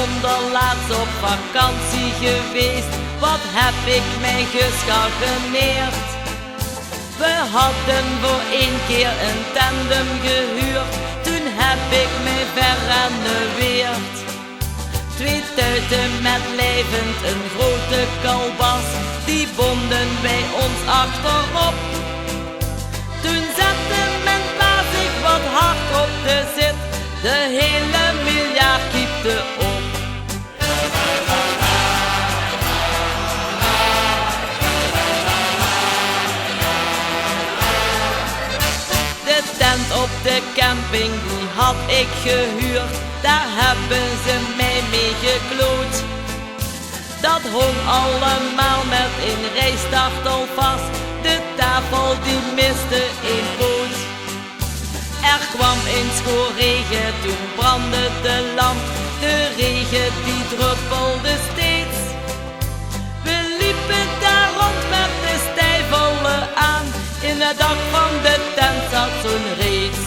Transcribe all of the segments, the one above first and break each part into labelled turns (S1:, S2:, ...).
S1: onderlaatst op vakantie geweest. Wat heb ik mij geschageneerd. We hadden voor 1 keer een tandem gehuurd. Toen heb ik mij verrenoveerd. 2 tuiten met lijvend een grote kalbas. Die bonden wij ons achterop. Toen zette men pa zich wat hard op de zit. De hele miljard kiepte op. De tent op de camping die had ik gehuurd. Daar hebben ze mij mee gekloot. Dat hong allemaal met een rijstart al vast. De tafel die miste 1 poot. Er kwam eens schoorregen, toen brandde de lamp. De regen die druppelde steeds. We liepen daar rond met de stijfvolle aan. In het dak van de tent zat zo'n reeks.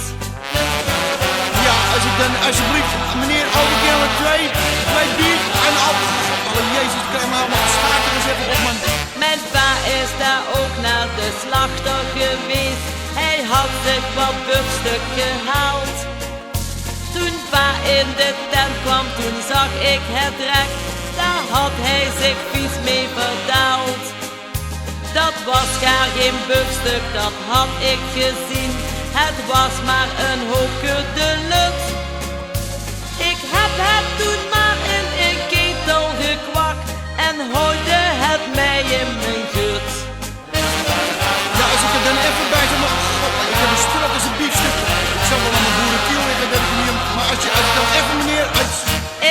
S2: Ja, als ik dan alsjeblieft, meneer, elke keer met 2 bier en al. Oh jezus, ik kan hem allemaal schakelen zetten op man.
S1: Mijn pa is daar ook naar de slachter geweest. Hij had zich wat biefstuk gehaald. Toen pa in de tent kwam, toen zag ik het recht. Daar had hij zich vies mee verdaald. Dat was geen biefstuk, dat had ik gezien. Het was maar een hoopje de lut. Ik heb het toen maar in een ketel gekwakt en hoorde het mij in mijn gut.
S2: Ja, als ik er dan even bij zou maar ik heb een strak als een biefstuk. Ik zou wel aan mijn boerenkiel liggen, dat ik niet. Maar als je dan even meneer uit.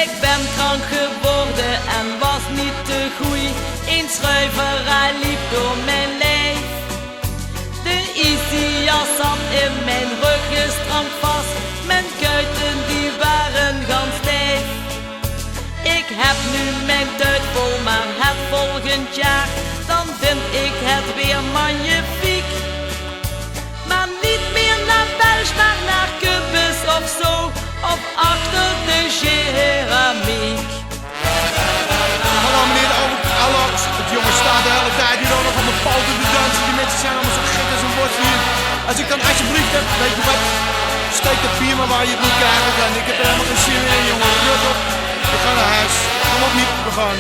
S1: Ik ben krank geworden en was niet te goeie. Een schuiverij liep door mijn lijf. De Isias zat in mijn ruggenstrank vast. Mijn kuiten die waren gaan stijf. Ik heb nu mijn tuit vol, maar het volgend jaar dan vind ik het weer magnifiek. Maar niet meer naar België, maar naar Kubus of zo, of achter de keramiek.
S2: Hallo meneer, hallo, het jongen staat de hele tijd hier ook nog op mijn poten te dansen. Die mensen zijn allemaal zo gek als een worst hier. Als ik dan alsjeblieft heb, weet je wat, steek dat bier maar waar je het niet krijgen kan. Ik heb er helemaal geen zin in, jongen. Rot op, we gaan naar huis. Kom op niet, we gaan.